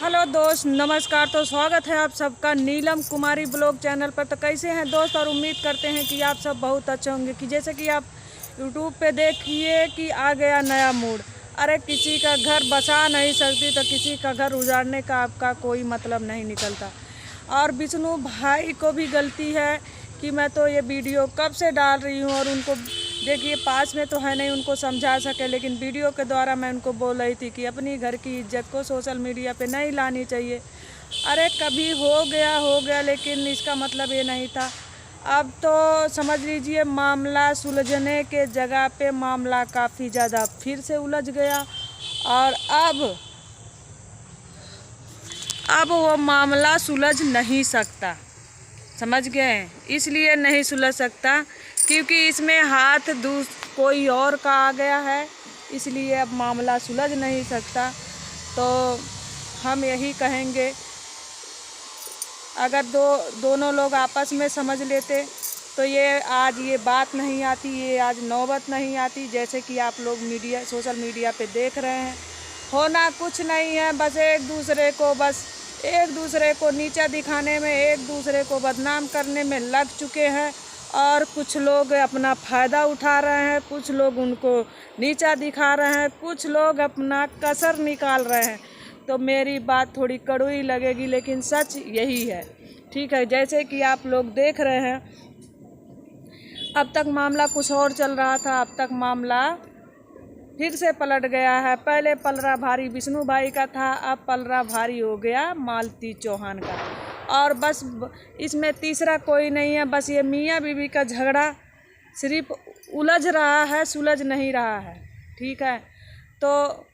Hello दोस्त, नमस्कार। तो स्वागत है आप सबका नीलम कुमारी ब्लॉग चैनल पर। तो कैसे हैं दोस्त, और उम्मीद करते हैं कि आप सब बहुत अच्छे होंगे। कि जैसे कि आप यूट्यूब पे देखिए कि आ गया नया मूड। अरे किसी का घर बसा नहीं सकती तो किसी का घर उजाड़ने का आपका कोई मतलब नहीं निकलता। और विष्णु भाई को भी गलती है कि मैं तो ये वीडियो कब से डाल रही हूँ, और उनको देखिए पास में तो है नहीं उनको समझा सके, लेकिन वीडियो के द्वारा मैं उनको बोल रही थी कि अपनी घर की इज्जत को सोशल मीडिया पे नहीं लानी चाहिए। अरे कभी हो गया, लेकिन इसका मतलब ये नहीं था। अब तो समझ लीजिए मामला सुलझने के जगह पे मामला काफ़ी ज़्यादा फिर से उलझ गया। और अब वो मामला सुलझ नहीं सकता, समझ गए। इसलिए नहीं सुलझ सकता क्योंकि इसमें हाथ कोई और का आ गया है, इसलिए अब मामला सुलझ नहीं सकता। तो हम यही कहेंगे, अगर दोनों लोग आपस में समझ लेते तो ये बात नहीं आती, ये आज नौबत नहीं आती। जैसे कि आप लोग सोशल मीडिया पे देख रहे हैं, होना कुछ नहीं है, बस एक दूसरे को नीचा दिखाने में, एक दूसरे को बदनाम करने में लग चुके हैं। और कुछ लोग अपना फ़ायदा उठा रहे हैं, कुछ लोग उनको नीचा दिखा रहे हैं, कुछ लोग अपना कसर निकाल रहे हैं। तो मेरी बात थोड़ी कड़वी लगेगी, लेकिन सच यही है, ठीक है। जैसे कि आप लोग देख रहे हैं, अब तक मामला कुछ और चल रहा था, अब तक मामला फिर से पलट गया है। पहले पलड़ा भारी विष्णु भाई का था, अब पलड़ा भारी हो गया मालती चौहान का। और बस इसमें तीसरा कोई नहीं है, बस ये मियाँ बीवी का झगड़ा सिर्फ उलझ रहा है, सुलझ नहीं रहा है, ठीक है। तो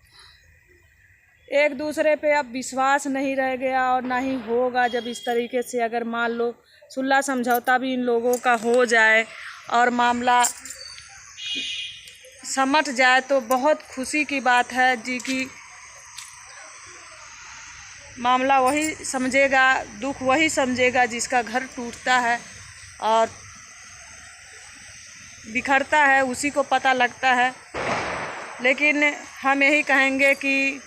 एक दूसरे पे अब विश्वास नहीं रह गया और ना ही होगा। जब इस तरीके से अगर मान लो सुलह समझौता भी इन लोगों का हो जाए और मामला समझ जाए तो बहुत खुशी की बात है जी। कि मामला वही समझेगा, दुख वही समझेगा जिसका घर टूटता है और बिखरता है, उसी को पता लगता है। लेकिन हम यही कहेंगे कि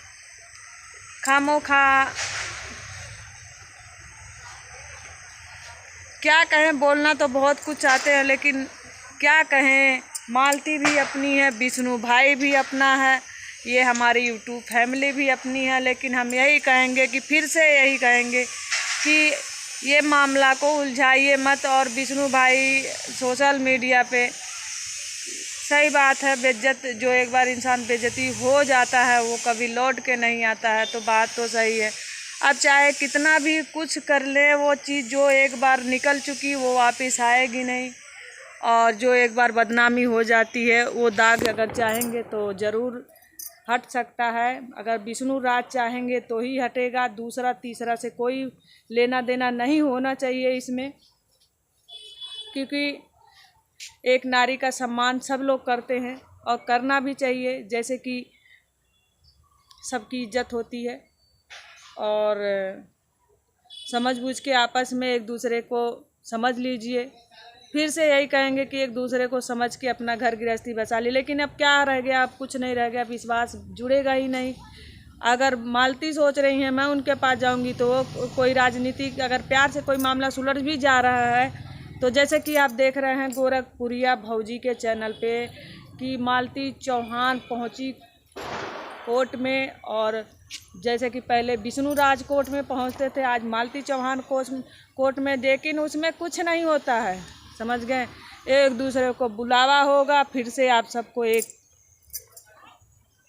खामोखा क्या कहें, बोलना तो बहुत कुछ चाहते हैं, लेकिन क्या कहें। मालती भी अपनी है, विष्णु भाई भी अपना है, ये हमारी यूट्यूब फैमिली भी अपनी है। लेकिन हम यही कहेंगे कि फिर से यही कहेंगे कि ये मामला को उलझाइए मत। और विष्णु भाई सोशल मीडिया पे, सही बात है, बेइज्जत जो एक बार इंसान बेइज्जती हो जाता है वो कभी लौट के नहीं आता है, तो बात तो सही है। अब चाहे कितना भी कुछ कर ले, वो चीज़ जो एक बार निकल चुकी वो वापस आएगी नहीं। और जो एक बार बदनामी हो जाती है वो दाग अगर चाहेंगे तो ज़रूर हट सकता है। अगर विष्णु राज चाहेंगे तो ही हटेगा, दूसरा तीसरा से कोई लेना देना नहीं होना चाहिए इसमें। क्योंकि एक नारी का सम्मान सब लोग करते हैं और करना भी चाहिए, जैसे कि सबकी इज्जत होती है। और समझ बूझ के आपस में एक दूसरे को समझ लीजिए। फिर से यही कहेंगे कि एक दूसरे को समझ के अपना घर गृहस्थी बसा ली। लेकिन अब क्या रह गया, अब कुछ नहीं रह गया, विश्वास जुड़ेगा ही नहीं। अगर मालती सोच रही हैं मैं उनके पास जाऊंगी तो कोई राजनीतिक, अगर प्यार से कोई मामला सुलझ भी जा रहा है तो जैसे कि आप देख रहे हैं गोरखपुरिया भौजी के चैनल पे कि मालती चौहान पहुंची कोर्ट में। और जैसे कि पहले विष्णु राज कोर्ट में पहुंचते थे, आज मालती चौहान कोर्ट में, लेकिन उसमें कुछ नहीं होता है, समझ गए। एक दूसरे को बुलावा होगा, फिर से आप सबको एक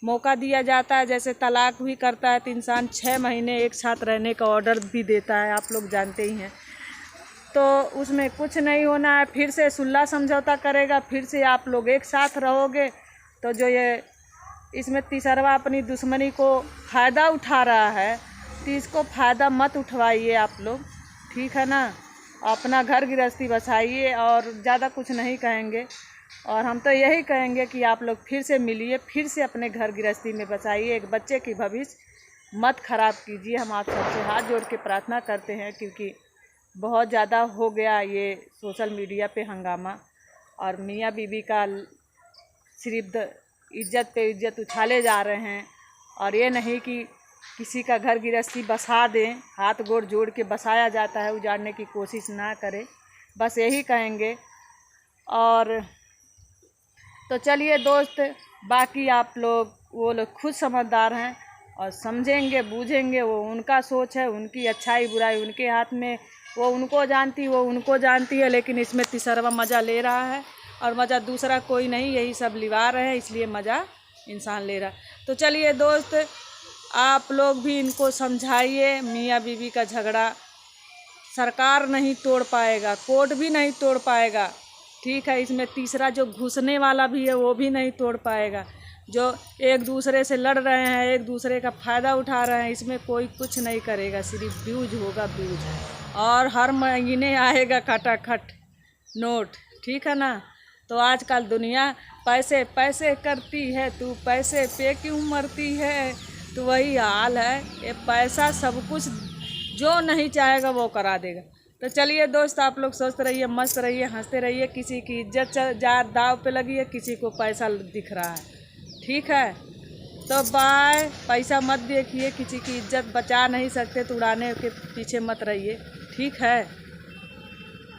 मौका दिया जाता है। जैसे तलाक भी करता है तो इंसान 6 महीने एक साथ रहने का ऑर्डर भी देता है, आप लोग जानते ही हैं। तो उसमें कुछ नहीं होना है, फिर से सुलह समझौता करेगा, फिर से आप लोग एक साथ रहोगे। तो जो ये इसमें तीसरवा अपनी दुश्मनी को फ़ायदा उठा रहा है, तो इसको फ़ायदा मत उठवाइए आप लोग, ठीक है ना। अपना घर गृहस्थी बसाइए, और ज़्यादा कुछ नहीं कहेंगे। और हम तो यही कहेंगे कि आप लोग फिर से मिलिए, फिर से अपने घर गृहस्थी में बसाइए, एक बच्चे की भविष्य मत खराब कीजिए। हम आप सबसे हाथ जोड़ के प्रार्थना करते हैं, क्योंकि बहुत ज़्यादा हो गया ये सोशल मीडिया पे हंगामा। और मियाँ बीवी का सिर्फ इज्जत पे इज्जत उछाले जा रहे हैं, और ये नहीं कि किसी का घर गृहस्थी बसा दें, हाथ गोड़ जोड़ के बसाया जाता है, उजाड़ने की कोशिश ना करें, बस यही कहेंगे। और तो चलिए दोस्त, बाकी आप लोग वो लोग खुद समझदार हैं और समझेंगे बूझेंगे, वो उनका सोच है, उनकी अच्छाई बुराई उनके हाथ में, वो उनको जानती है। लेकिन इसमें तिसरवा मज़ा ले रहा है और मज़ा दूसरा कोई नहीं, यही सब लिवा रहे हैं, इसलिए मज़ा इंसान ले रहा है। तो चलिए दोस्त, आप लोग भी इनको समझाइए। मियाँ बीवी का झगड़ा सरकार नहीं तोड़ पाएगा, कोर्ट भी नहीं तोड़ पाएगा, ठीक है। इसमें तीसरा जो घुसने वाला भी है वो भी नहीं तोड़ पाएगा। जो एक दूसरे से लड़ रहे हैं, एक दूसरे का फ़ायदा उठा रहे हैं, इसमें कोई कुछ नहीं करेगा, सिर्फ व्यूज होगा व्यूज। और हर महीने आएगा खटाखट नोट, ठीक है ना। तो आजकल दुनिया पैसे पैसे करती है, तू पैसे पे क्यों मरती है, तो वही हाल है। ये पैसा सब कुछ जो नहीं चाहेगा वो करा देगा। तो चलिए दोस्त, आप लोग स्वस्थ रहिए, मस्त रहिए, हंसते रहिए। किसी की इज्जत जा दाव पे लगी है, किसी को पैसा दिख रहा है, ठीक है। तो बाय। पैसा मत देखिए, किसी की इज्जत बचा नहीं सकते तो उड़ाने के पीछे मत रहिए, ठीक है।